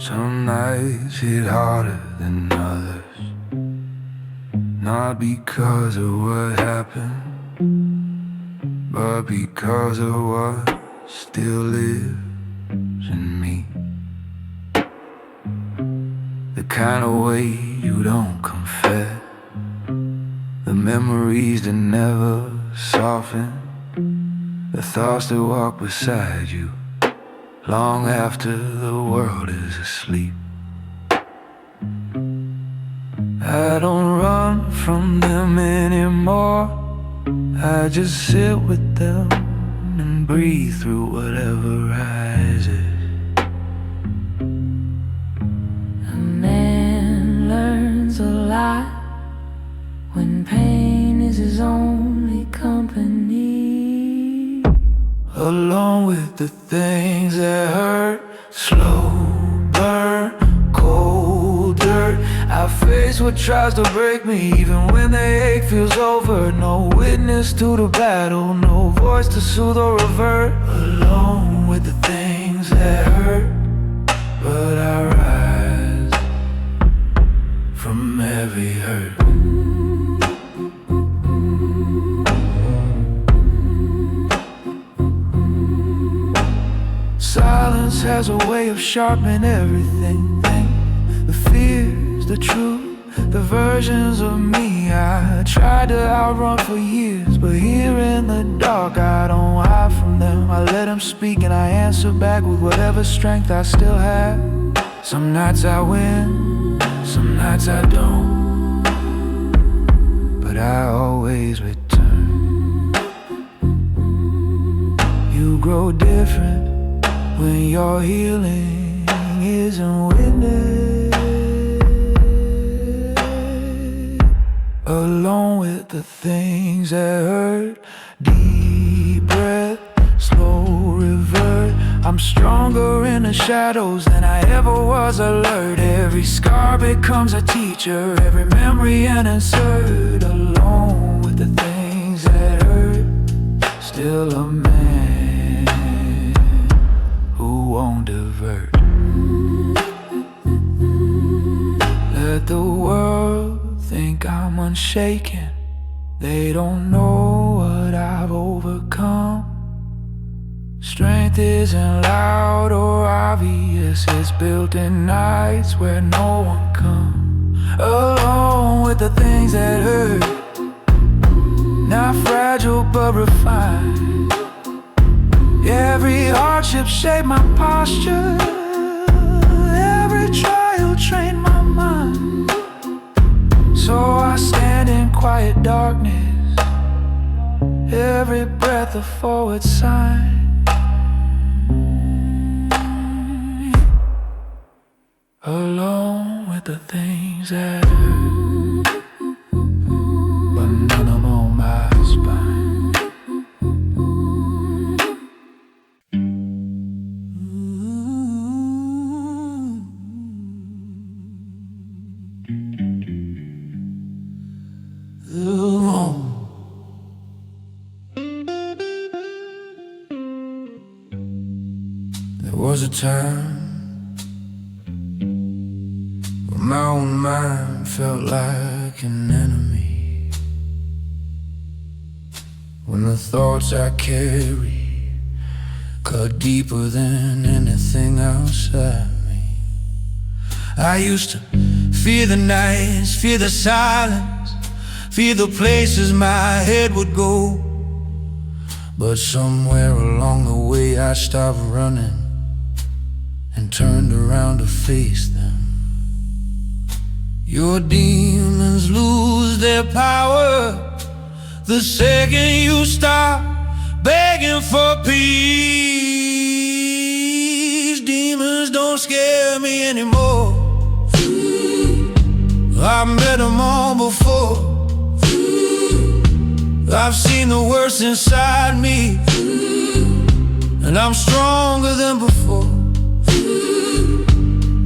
Some nights hit harder than others, not because of what happened, but because of what still lives in me. The kind of way you don't confess, the memories that never soften, the thoughts that walk beside you long after the world is asleep. I don't run from them anymore, I just sit with them and breathe through whatever rises. A man learns a lot when pain is his only company. Along with the things that hurt, slow burn, cold dirt. I face what tries to break me, even when the ache feels over. No witness to the battle, no voice to soothe or revert. Alone with the things that hurt, but I rise from every hurt. Silence has a way of sharpening everything. The fears, the truth, the versions of me I tried to outrun for years, but here in the dark I don't hide from them. I let them speak and I answer back with whatever strength I still have. Some nights I win, some nights I don't, but I always return. You grow different when your healing isn't witnessed. Alone with the things that hurt, deep breath, slow revert. I'm stronger in the shadows than I ever was alert. Every scar becomes a teacher, every memory an insert. Alone with the things that hurt, still a man who won't divert. Let the world think I'm unshaken, they don't know what I've overcome. Strength isn't loud or obvious, it's built in nights where no one comes. Alone with the things that hurt, not fragile but refined. Every hardship shaped my posture, every trial trained my mind. So I stand in quiet darkness, every breath a forward sign. Alone with the things that hurt, but none of them on my spine. There was a time when my own mind felt like an enemy, when the thoughts I carried cut deeper than anything outside me. I used to fear the nights, fear the silence, fear the places my head would go. But somewhere along the way I stopped running and turned around to face them. Your demons lose their power the second you stop begging for peace. Demons don't scare me anymore, I've met them all before. I've seen the worst inside me, and I'm stronger than before.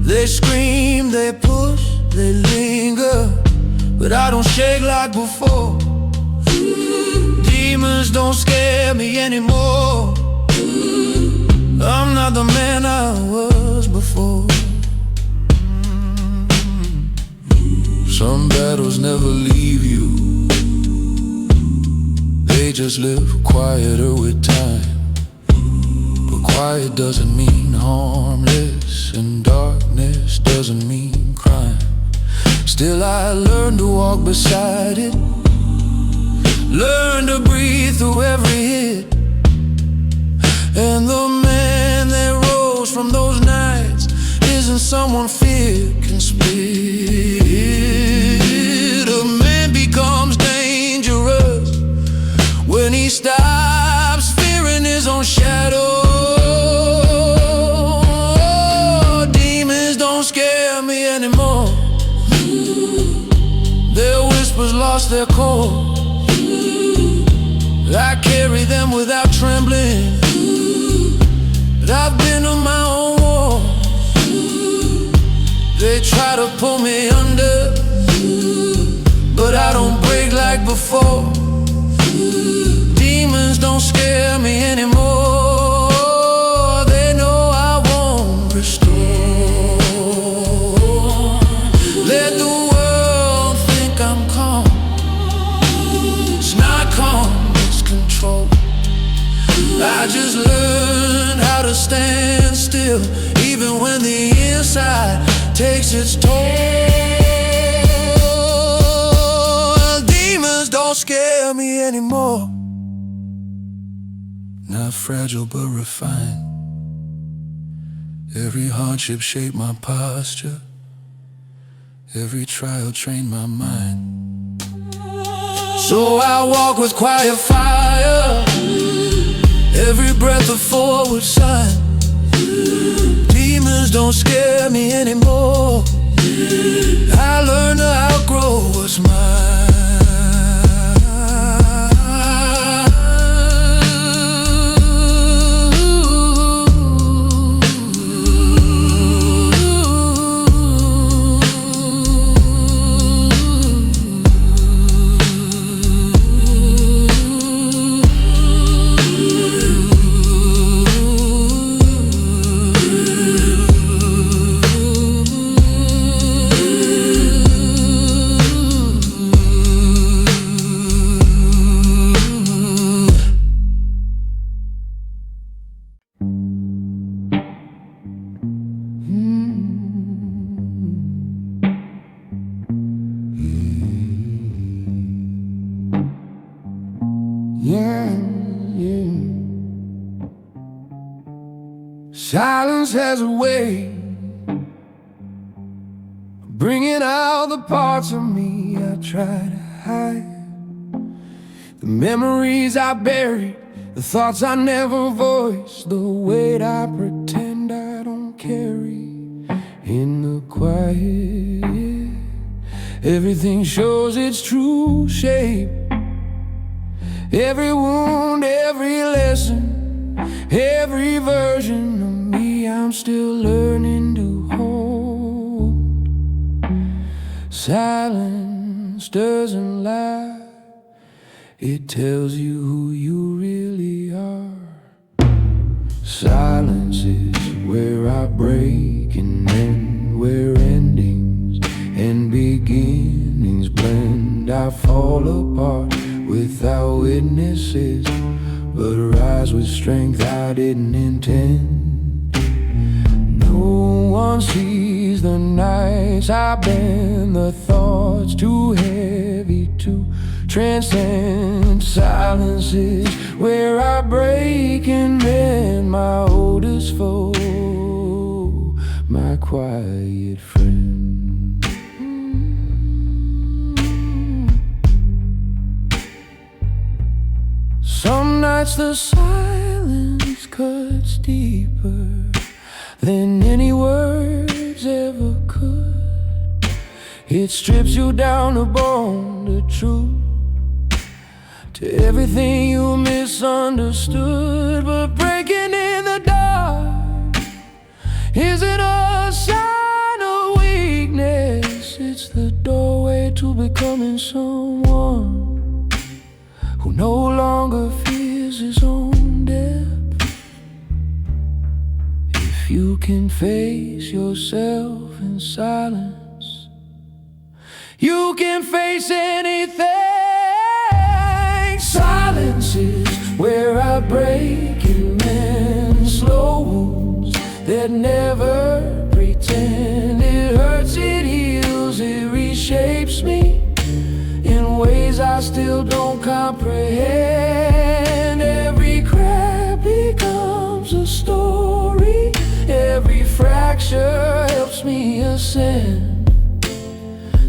They scream, they push, they linger, but I don't shake like before. Demons don't scare me anymore, I'm not the man I was before. just live quieter with time. But quiet doesn't mean harmless, and darkness doesn't mean crime. Still I learned to walk beside it, learn to breathe through every hit. And the man that rose from those nights isn't someone fear can split. A man becomes dangerous when he stops fearing his own shadow. Demons don't scare me anymore. Their whispers lost their core. I carry them without trembling. But I've been on my own wall. They try to pull me under, but I don't break like before. Demons don't scare me anymore. They know I won't restore. Let the world think I'm calm. It's not calm, it's control. I just learned how to stand still, even when the inside takes its toll. Demons don't scare me anymore. Not fragile but refined. Every hardship shaped my posture. Every trial trained my mind. So I walk with quiet fire, every breath a forward sign. Demons don't scare me anymore. I learned to outgrow what's mine. Silence has a way of bringing out the parts of me I try to hide. The memories I buried, the thoughts I never voiced, the weight I pretend I don't carry. In the quiet, everything shows its true shape. Every wound, every lesson, every version of me I'm still learning to hold. Silence doesn't lie, it tells you who you really are. Silence is where I break and end, where endings and beginnings blend. I fall apart without witnesses, but rise with strength I didn't intend. No one sees the nights I bend, the thoughts too heavy to transcend. Silence is where I break and mend, my oldest foe, my quiet friend. Some nights the silence cuts deeper than any words ever could. It strips you down to bone, the truth, to everything you misunderstood. But breaking in the dark isn't a sign of weakness, it's the doorway to becoming someone who no longer fears his own death. If you can face yourself in silence, you can face anything. Silence where I break and mend slow wounds that never pretend. It hurts, it heals, it reshapes me in ways I still don't comprehend. Every crack becomes a story, every fracture helps me ascend.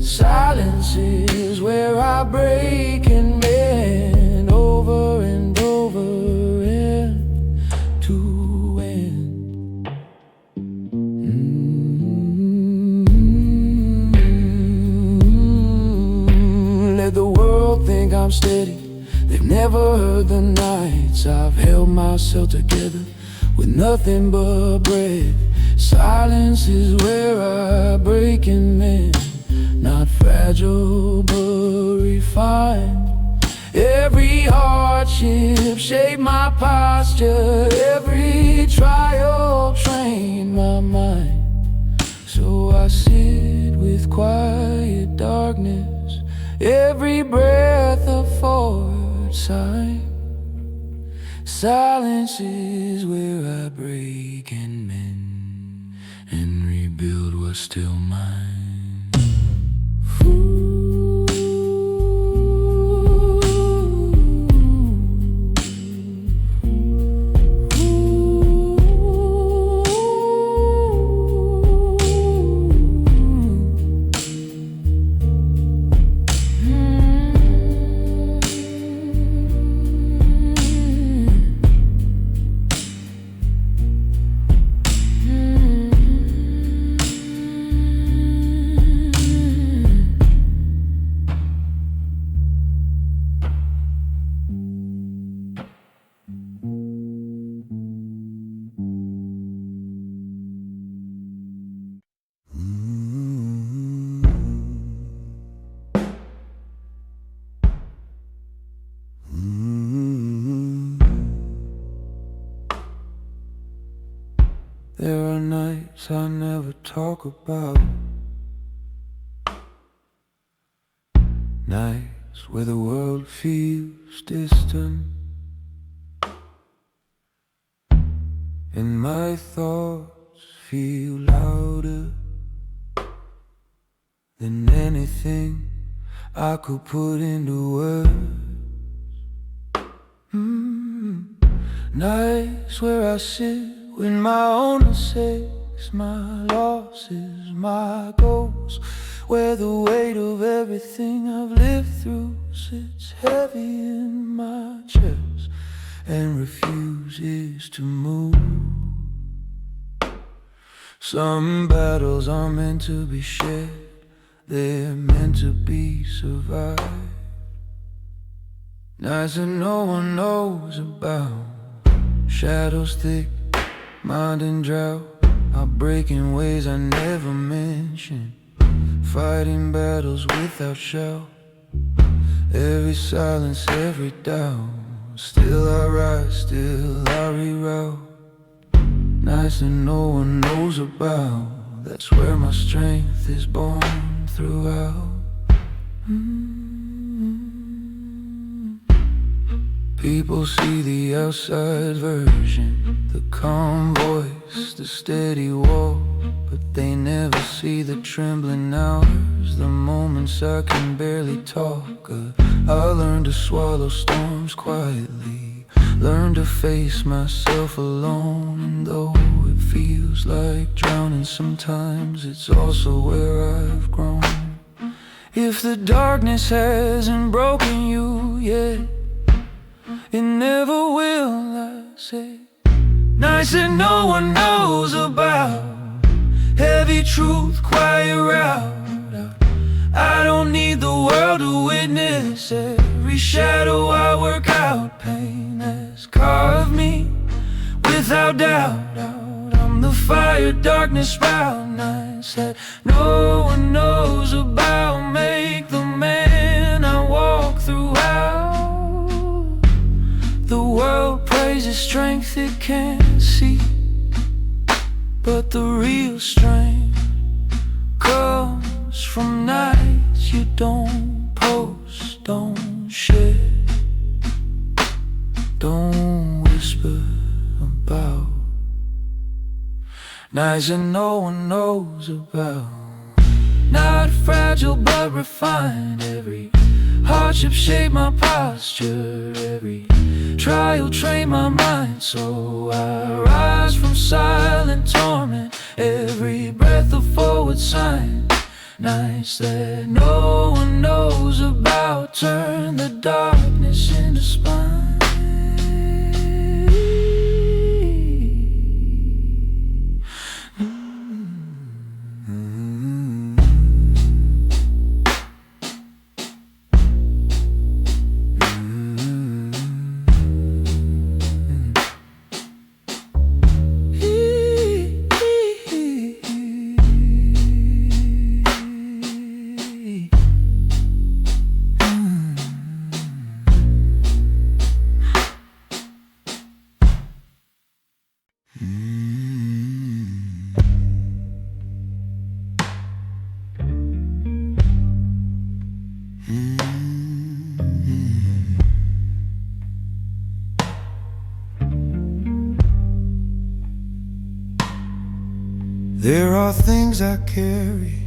Silence is where I break and mend, over and over, end to end. Let the world think I'm steady. They've never heard the nights I've held myself together with nothing but breath. Silence is where I break and mend, not fragile but refined. Every hardship shaped my posture, every trial trained my mind. So I sit with quiet darkness, every breath a forward sign. Silence is where I break and mend and rebuild what's still mine. There are nights I never talk about, nights where the world feels distant, and my thoughts feel louder than anything I could put into words. Nights where I sit with my own mistakes, my losses, my goals, where the weight of everything I've lived through sits heavy in my chest and refuses to move. Some battles are meant to be shared, they're meant to be survived. Nights that no one knows about, shadows thick, mind in drought. I break in ways I never mentioned, fighting battles without shout. Every silence, every doubt, still I rise, still I reroute. Nights that no one knows about, that's where my strength is born throughout. People see the outside version, the calm voice, the steady walk, but they never see the trembling hours, the moments I can barely talk. I learned to swallow storms quietly, learned to face myself alone. And though it feels like drowning sometimes, it's also where I've grown. If the darkness hasn't broken you yet, it never will, I say. Nights that no one knows about, heavy truth, quiet route. I don't need the world to witness every shadow I work out. Pain has carved me without doubt. I'm the fire darkness sprout. Nights that no one knows about make the man I walk throughout. The world praises strength it can't see, but the real strength comes from nights you don't post, don't share, don't nights that no one knows about. Not fragile but refined. Every hardship shaped my posture. Every trial trained my mind. So I rise from silent torment. Every breath a forward sign. Nights that no one knows about turn the darkness into spine. There are things I carry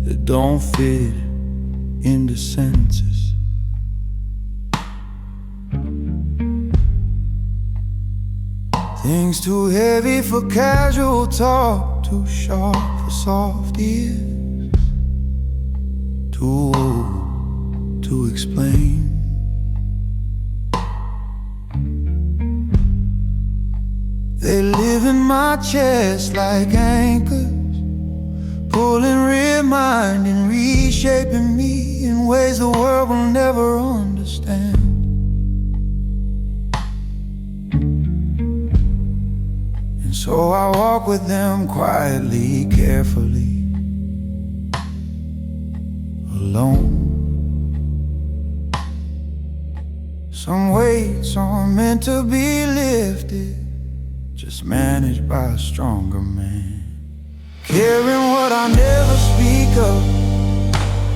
that don't fit into sentences. Things too heavy for casual talk, too sharp for soft ears, too old to explain. They live in my chest like anchors, pulling, reminding, reshaping me in ways the world will never understand. And so I walk with them quietly, carefully, alone. Some weights aren't meant to be lifted, just managed by a stronger man. Carrying what I never speak of,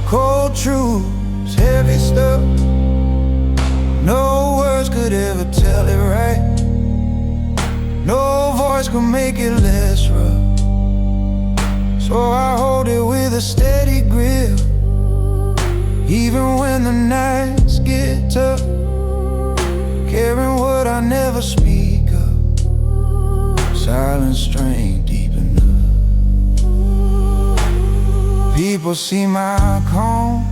cold truths, heavy stuff. No words could ever tell it right. No voice could make it less rough. So I hold it with a steady grip, even when the nights get tough. Carrying what I never speak of, silent strength deep enough. People see my calm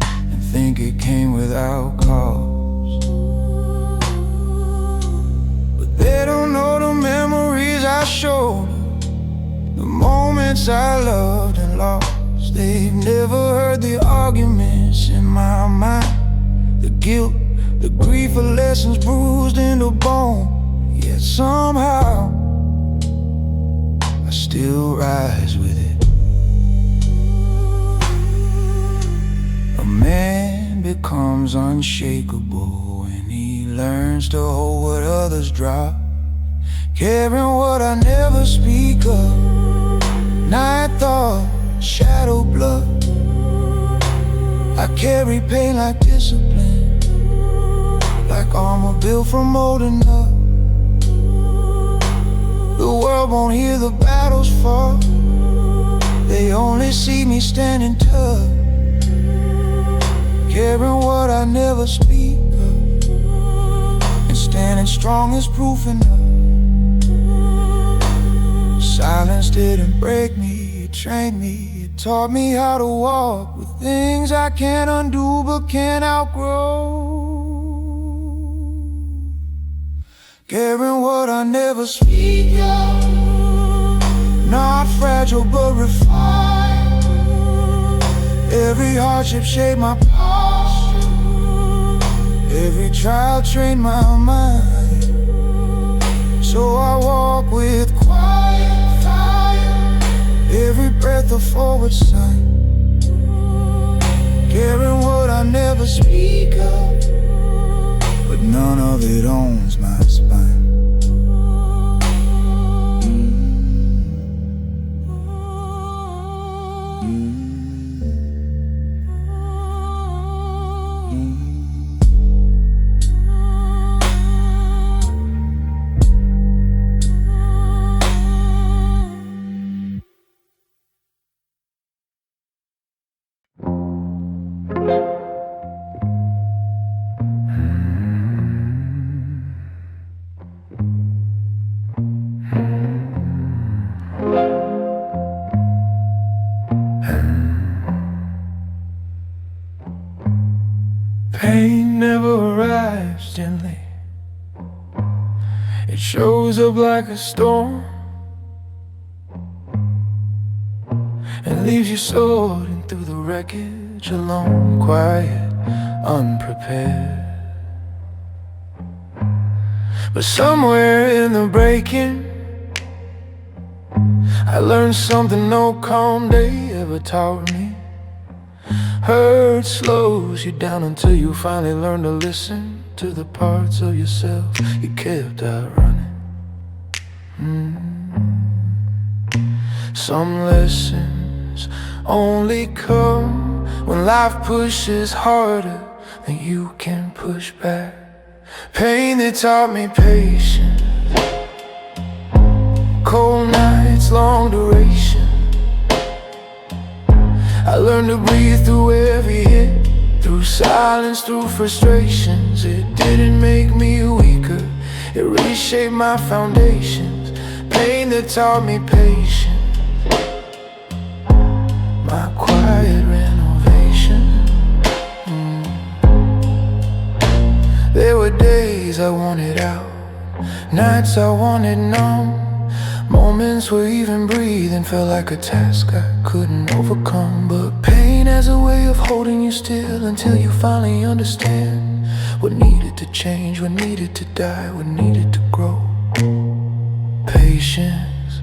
and think it came without cause, but they don't know the memories I showed them, the moments I loved and lost. They've never heard the arguments in my mind, the guilt, the grief of lessons bruised into bone. Yet somehow I still rise with it. A man becomes unshakable when he learns to hold what others drop. Carrying what I never speak of, night thought, shadow blood. I carry pain like discipline, like armor built from molding up. The world won't hear the battles fought, they only see me standing tough. Carrying what I never speak of, and standing strong is proof enough. Silence didn't break me, it trained me, it taught me how to walk with things I can't undo but can't outgrow. Carrying what I never speak of, not fragile but refined. Every hardship shaped my posture, every trial trained my mind. So I walk with quiet fire, every breath a forward sign. Carrying what I never speak of, but none of it owns my spine. blows up like a storm and leaves you sorting through the wreckage alone, quiet, unprepared. But somewhere in the breaking, I learned something no calm day ever taught me. Hurt slows you down until you finally learn to listen to the parts of yourself you kept outrunning. Some lessons only come when life pushes harder than you can push back. Pain that taught me patience, cold nights, long duration. I learned to breathe through every hit, through silence, through frustrations. It didn't make me weaker, it reshaped my foundations. Pain that taught me patience, my quiet renovation. There were days I wanted out, nights I wanted numb, moments where even breathing felt like a task I couldn't overcome. But pain has a way of holding you still until you finally understand what needed to change, what needed to die, what needed to grow. Patience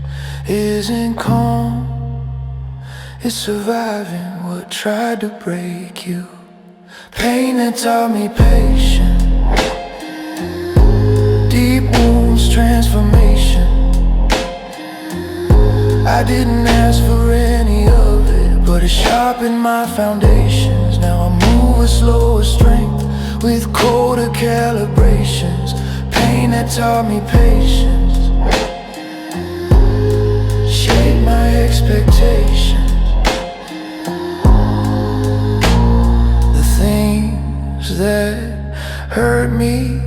isn't calm, it's surviving what tried to break you. Pain that taught me patience, deep wounds, transformation. I didn't ask for any of it, but it sharpened my foundations. Now I move with slower strength, with colder calibrations. Pain that taught me patience shaped my expectations. The things that hurt me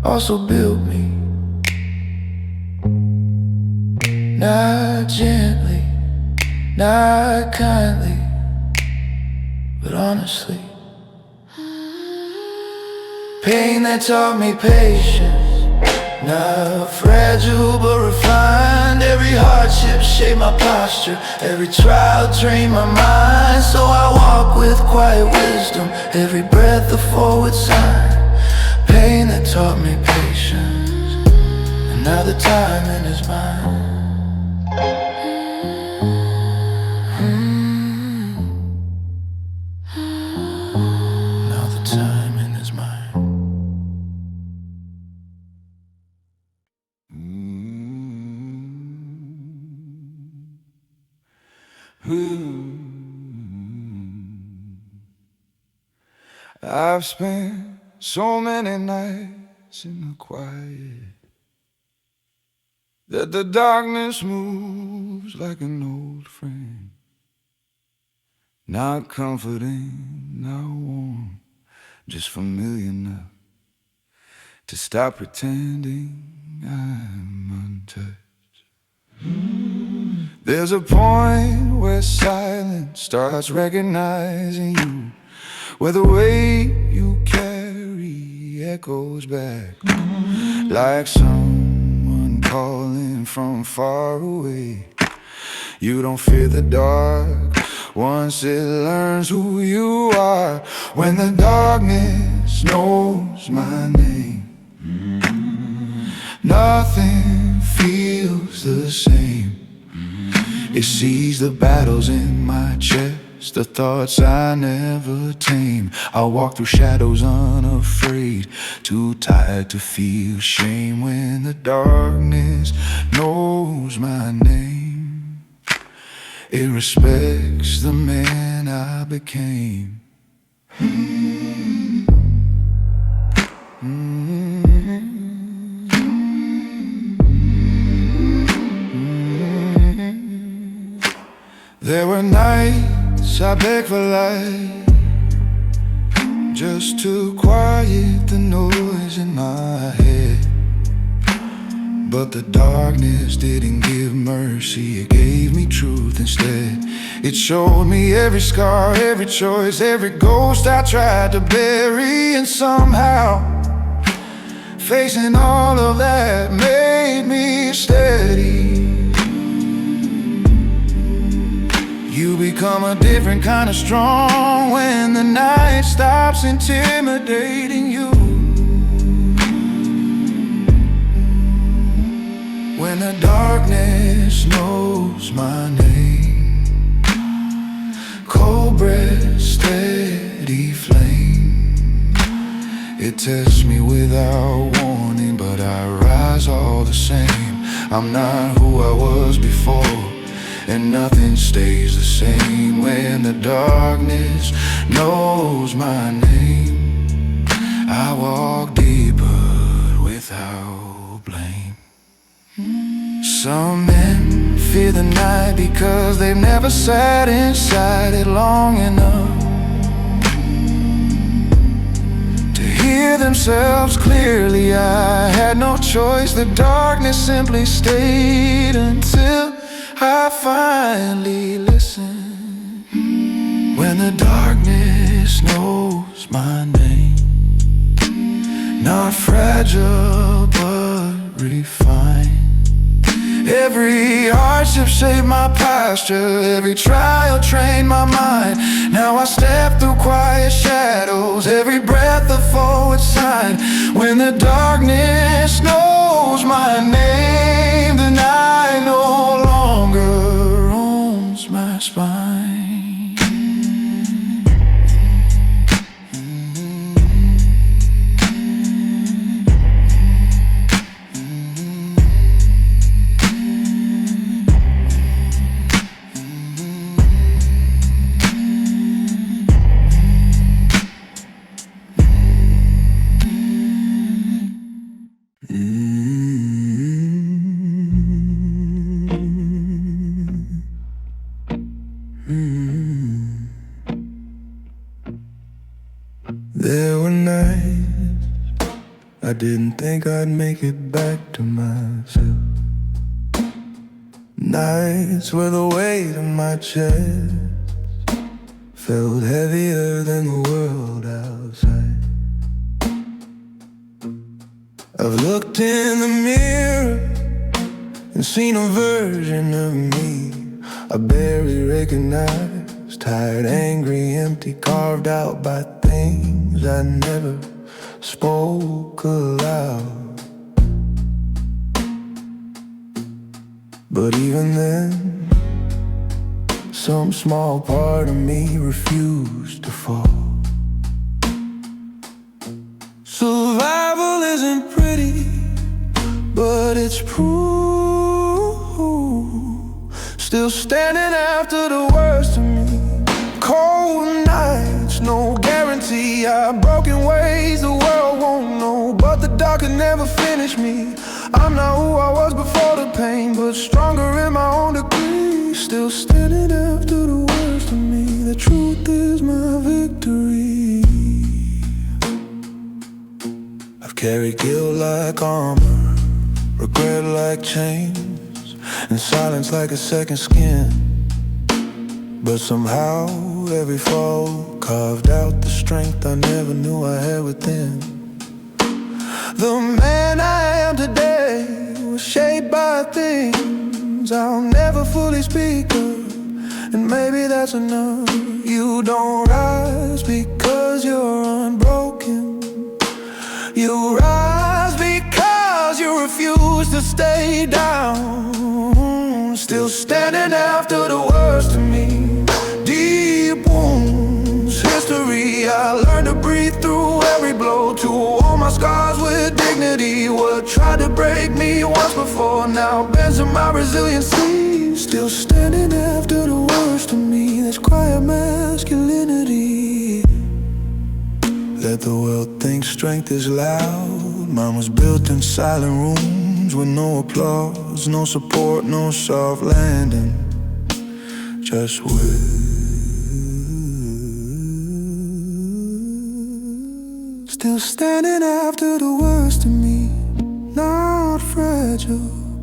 also built me. Not gently, not kindly, but honestly. Pain that taught me patience, not fragile but refined. Every hardship shaped my posture, every trial trained my mind. So I walk with quiet wisdom, every breath a forward sign. Pain that taught me patience, and now the timing is mine. Now the timing is mine. I've spent so many nights in the quiet that the darkness moves like an old friend. Not comforting, not warm, just familiar enough to stop pretending I'm untouched. There's a point where silence starts recognizing you, where the weight you carry echoes back like someone calling from far away. You don't fear the dark once it learns who you are. When the darkness knows my name, nothing feels the same. It sees the battles in my chest, the thoughts I never tame. I walk through shadows unafraid, too tired to feel shame. When the darkness knows my name, it respects the man I became. There were nights I begged for light, just to quiet the noise in my head. But the darkness didn't give mercy, it gave me truth instead. It showed me every scar, every choice, every ghost I tried to bury. And somehow Facing all of that made me steady. You become a different kind of strong when the night stops intimidating you. When the darkness knows my name, cold breath, steady flame. It tests me without warning, but I rise all the same. I'm not who I was before, and nothing stays the same. When the darkness knows my name, I walk deeper without blame. Some men fear the night because they've never sat inside it long enough to hear themselves clearly. I had no choice, the darkness simply stayed until I finally listened. When the darkness knows my name, not fragile but refined. Every hardship shaped my posture, every trial trained my mind. Now I step through quiet shadows, every breath a forward sign. When the darkness knows my name, then I no longer owns my spine. There were nights I didn't think I'd make it back to myself. Nights where the weight of my chest felt heavier than the world outside. I've looked in the mirror and seen a version of me I barely recognize. Tired, angry, empty, carved out by things I never spoke aloud. But even then, some small part of me refused to fall. Survival isn't pretty, but it's proof. Still standing after the worst of me. Cold nights, no guarantee. I've broken ways the world won't know, but the dark can never finish me. I'm not who I was before the pain, but stronger in my own degree. Still standing after the worst of me. The truth is my victory. I've carried guilt like armor, regret like chains, and silence like a second skin. But somehow every fall carved out the strength I never knew I had within. The man I am today was shaped by things I'll never fully speak of, and maybe that's enough. You don't rise because you're unbroken. You rise because you refuse to stay down. Still standing after the worst of me. Deep wounds, history. I learned to breathe through every blow, to hold my scars with dignity. What tried to break me once before now bends in my resiliency. Still standing after the worst of me. That's quiet masculinity. Let the world think strength is loud. Mine was built in silent rooms with no applause, no support, no soft landing, just with. Still standing after the worst of me. Not fragile,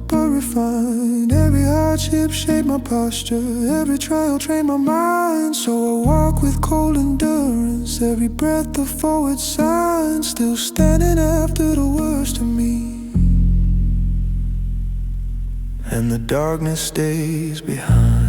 but refined. Every hardship shaped my posture, every trial trained my mind. So I walk with cold endurance, every breath a forward sign. Still standing after the worst of me, and the darkness stays behind.